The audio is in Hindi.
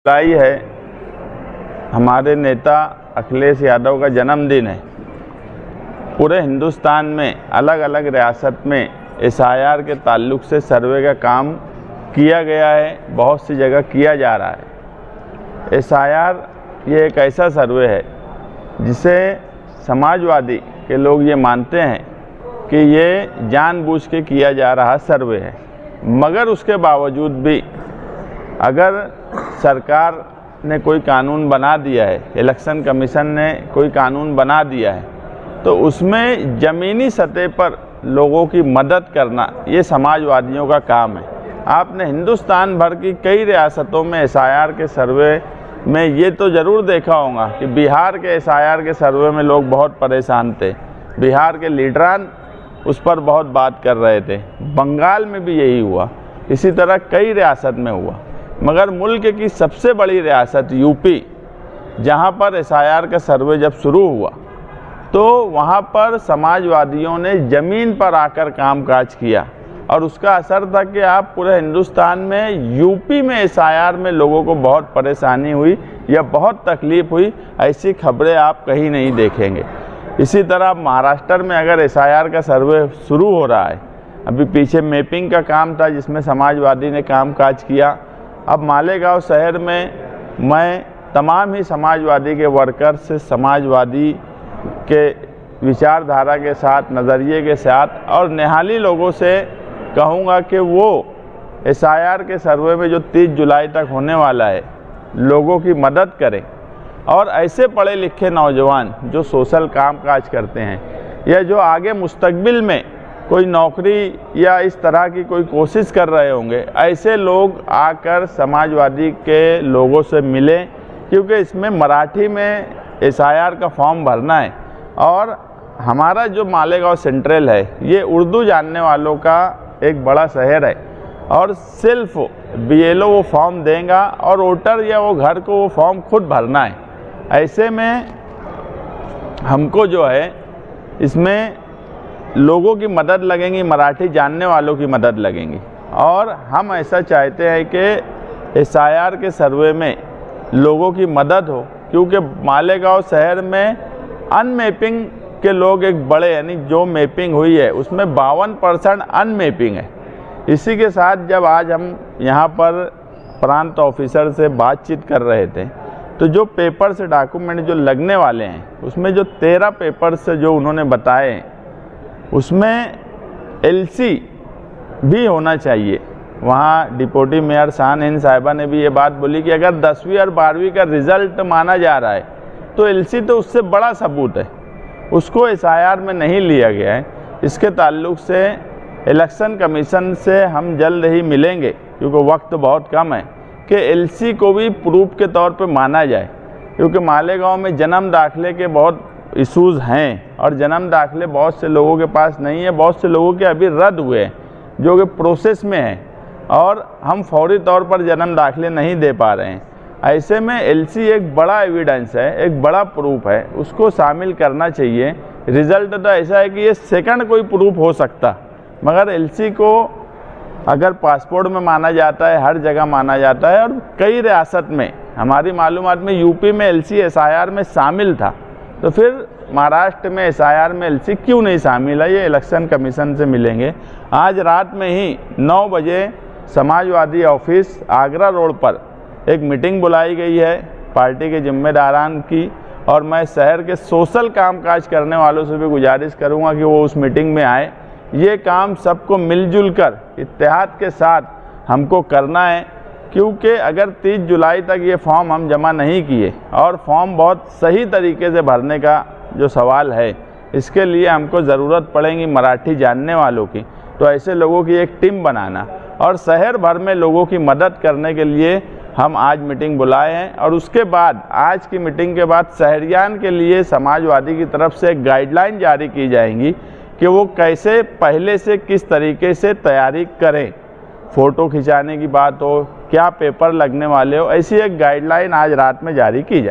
जुलाई है, हमारे नेता अखिलेश यादव का जन्मदिन है। पूरे हिंदुस्तान में अलग अलग रियासत में एसआईआर के ताल्लुक से सर्वे का काम किया गया है, बहुत सी जगह किया जा रहा है। एसआईआर ये एक ऐसा सर्वे है जिसे समाजवादी के लोग ये मानते हैं कि ये जानबूझ के किया जा रहा सर्वे है, मगर उसके बावजूद भी अगर सरकार ने कोई कानून बना दिया है, इलेक्शन कमीशन ने कोई कानून बना दिया है, तो उसमें ज़मीनी सतह पर लोगों की मदद करना ये समाजवादियों का काम है। आपने हिंदुस्तान भर की कई रियासतों में एसआईआर के सर्वे में ये तो ज़रूर देखा होगा कि बिहार के एसआईआर के सर्वे में लोग बहुत परेशान थे, बिहार के लीडरान उस पर बहुत बात कर रहे थे, बंगाल में भी यही हुआ, इसी तरह कई रियासत में हुआ। मगर मुल्क की सबसे बड़ी रियासत यूपी, जहां पर एसआईआर का सर्वे जब शुरू हुआ तो वहां पर समाजवादियों ने ज़मीन पर आकर कामकाज किया और उसका असर था कि आप पूरे हिंदुस्तान में यूपी में एसआईआर में लोगों को बहुत परेशानी हुई या बहुत तकलीफ़ हुई, ऐसी खबरें आप कहीं नहीं देखेंगे। इसी तरह महाराष्ट्र में अगर एसआईआर का सर्वे शुरू हो रहा है, अभी पीछे मैपिंग का काम था जिसमें समाजवादी ने कामकाज किया। अब मालेगांव शहर में मैं तमाम ही समाजवादी के वर्कर्स से, समाजवादी के विचारधारा के साथ, नज़रिए के साथ और निहाली लोगों से कहूँगा कि वो एसआईआर के सर्वे में जो 30 जुलाई तक होने वाला है, लोगों की मदद करें और ऐसे पढ़े लिखे नौजवान जो सोशल कामकाज करते हैं या जो आगे मुस्तकबिल में कोई नौकरी या इस तरह की कोई कोशिश कर रहे होंगे, ऐसे लोग आकर समाजवादी के लोगों से मिलें, क्योंकि इसमें मराठी में एसआईआर का फॉर्म भरना है और हमारा जो मालेगांव सेंट्रल है ये उर्दू जानने वालों का एक बड़ा शहर है और सिर्फ बीएलओ वो फॉर्म देगा और वोटर या वो घर को वो फॉर्म खुद भरना है। ऐसे में हमको जो है इसमें लोगों की मदद लगेंगी, मराठी जानने वालों की मदद लगेंगी और हम ऐसा चाहते हैं कि एसआईआर के सर्वे में लोगों की मदद हो, क्योंकि मालेगांव शहर में अनमैपिंग के लोग एक बड़े, यानी जो मैपिंग हुई है उसमें 52% अनमैपिंग है। इसी के साथ जब आज हम यहाँ पर प्रांत ऑफिसर से बातचीत कर रहे थे तो जो पेपर से डॉक्यूमेंट जो लगने वाले हैं उसमें जो 13 पेपर से जो उन्होंने बताए उसमें एलसी भी होना चाहिए। वहाँ डिप्टी मेयर शान हिंद साहिबा ने भी ये बात बोली कि अगर 10वीं और 12वीं का रिज़ल्ट माना जा रहा है तो एलसी तो उससे बड़ा सबूत है, उसको एसआईआर में नहीं लिया गया है। इसके ताल्लुक से इलेक्शन कमीशन से हम जल्द ही मिलेंगे, क्योंकि वक्त बहुत कम है, कि एलसी को भी प्रूफ के तौर पे माना जाए, क्योंकि मालेगांव में जन्म दाखिले के बहुत इशूज़ हैं और जन्म दाखिले बहुत से लोगों के पास नहीं है, बहुत से लोगों के अभी रद्द हुए हैं जो कि प्रोसेस में हैं और हम फौरी तौर पर जन्म दाखिले नहीं दे पा रहे हैं। ऐसे में एलसी एक बड़ा एविडेंस है, एक बड़ा प्रूफ है, उसको शामिल करना चाहिए। रिज़ल्ट तो ऐसा है कि ये सेकंड कोई प्रूफ हो सकता, मगर एलसी को अगर पासपोर्ट में माना जाता है, हर जगह माना जाता है और कई रियासत में, हमारी मालूमात में यूपी में एलसी एसआईआर में शामिल था, तो फिर महाराष्ट्र में एसआईआर में एलसी क्यों नहीं शामिल है? ये इलेक्शन कमीशन से मिलेंगे। आज रात में ही 9 बजे समाजवादी ऑफिस आगरा रोड पर एक मीटिंग बुलाई गई है पार्टी के जिम्मेदारान की, और मैं शहर के सोशल कामकाज करने वालों से भी गुजारिश करूंगा कि वो उस मीटिंग में आए। ये काम सबको मिलजुल कर इत्तेहाद के साथ हमको करना है, क्योंकि अगर 30 जुलाई तक ये फॉर्म हम जमा नहीं किए और फॉर्म बहुत सही तरीके से भरने का जो सवाल है, इसके लिए हमको ज़रूरत पड़ेगी मराठी जानने वालों की। तो ऐसे लोगों की एक टीम बनाना और शहर भर में लोगों की मदद करने के लिए हम आज मीटिंग बुलाए हैं और उसके बाद, आज की मीटिंग के बाद शहरियान के लिए समाजवादी की तरफ से एक गाइडलाइन जारी की जाएंगी कि वो कैसे पहले से किस तरीके से तैयारी करें, फ़ोटो खिंचाने की बात हो, क्या पेपर लगने वाले हो, ऐसी एक गाइडलाइन आज रात में जारी की जाए।